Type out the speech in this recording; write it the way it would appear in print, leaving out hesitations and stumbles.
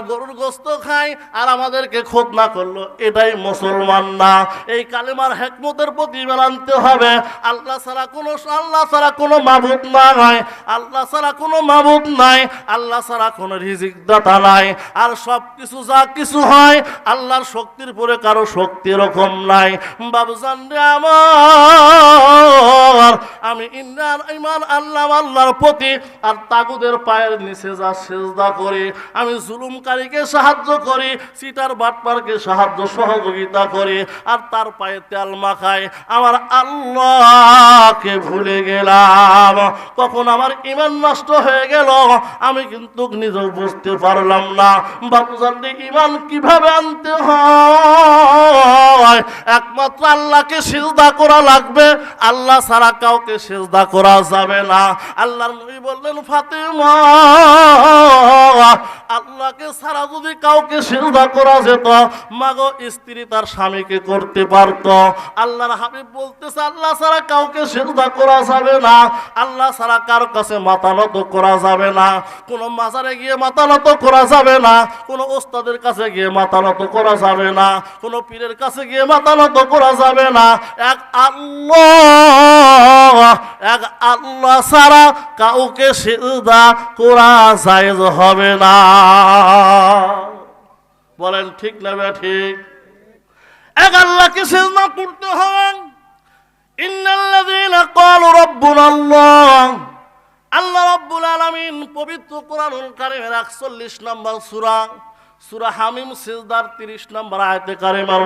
গরুর গোশত খায় আর আমাদেরকে খোদনা করলো, এটাই মুসলমান না। এই কালেমার হিকমতের প্রতি আনতে হবে। আল্লাহ ছাড়া কোনো মাবুদ নাই, আল্লাহ ছাড়া কোনো মাবুদ নাই, আল্লাহ ছাড়া কোনো রিজিক দাতা নাই। আর সব কিছু যা কিছু হয় আল্লাহর শক্তির পরে কারো শক্তি এরকম নাই। বাবুজান রে আমার, আমি ঈমান আনলাম আল্লাহর প্রতি, আর তাগুদের পায়ের নিচে যা সিজদা করি, আমি জুলুমকারীকে সাহায্য করি, সিটার বাটপারকে সাহায্য সহযোগিতা করি, আর তার পায়ে তেল মাখাই, আমার আল্লাহকে ভুলে গেলাম। তখন আমার ঈমান নষ্ট হয়ে গেল, আমি কিন্তু নিজেও বুঝতে পারলাম না। বাবুজান রে, ঈমান কিভাবে আনতে হয়? একমাত্র আল্লাহকে সিজদা করা লাগবে, আল্লাহ ছাড়া কাউকে সিজদা করা যাবে না। আল্লাহর নবী বললেন, ফাতেমা, আল্লাহকে ছাড়া যদি কাউকে সিজদা করা যেত, মাগো স্ত্রী তার স্বামীকে করতে পারত। আল্লাহর হাবিব বলতেছে, আল্লাহ ছাড়া কাউকে সিজদা করা যাবে না, আল্লাহ ছাড়া কারো কাছে মাথা নত করা যাবে না, কোনো মাজারে গিয়ে মাথা নত করা যাবে না, কোনো ওস্তাদের কাছে গিয়ে মাথা নত করা যাবে না, কোনো পীরের কাছে গিয়ে মাথা নত করা যাবে না। এক আল্লাহ ছাড়া কাউকে সিজদা করা জায়েজ হবে না। বলেন ঠিক না ঠিক? এক আল্লাহকে সিজদা করতে হবে। ইন্নাল্লাযীনা ক্বালু রাব্বুনাল্লাহ, আল্লাহ রাব্বুল আলামিন পবিত্র কোরআনুল কারীমের ৪১ নম্বর সূরা হামিম সিজদার ৩০ নম্বর আয়াতে কারিমার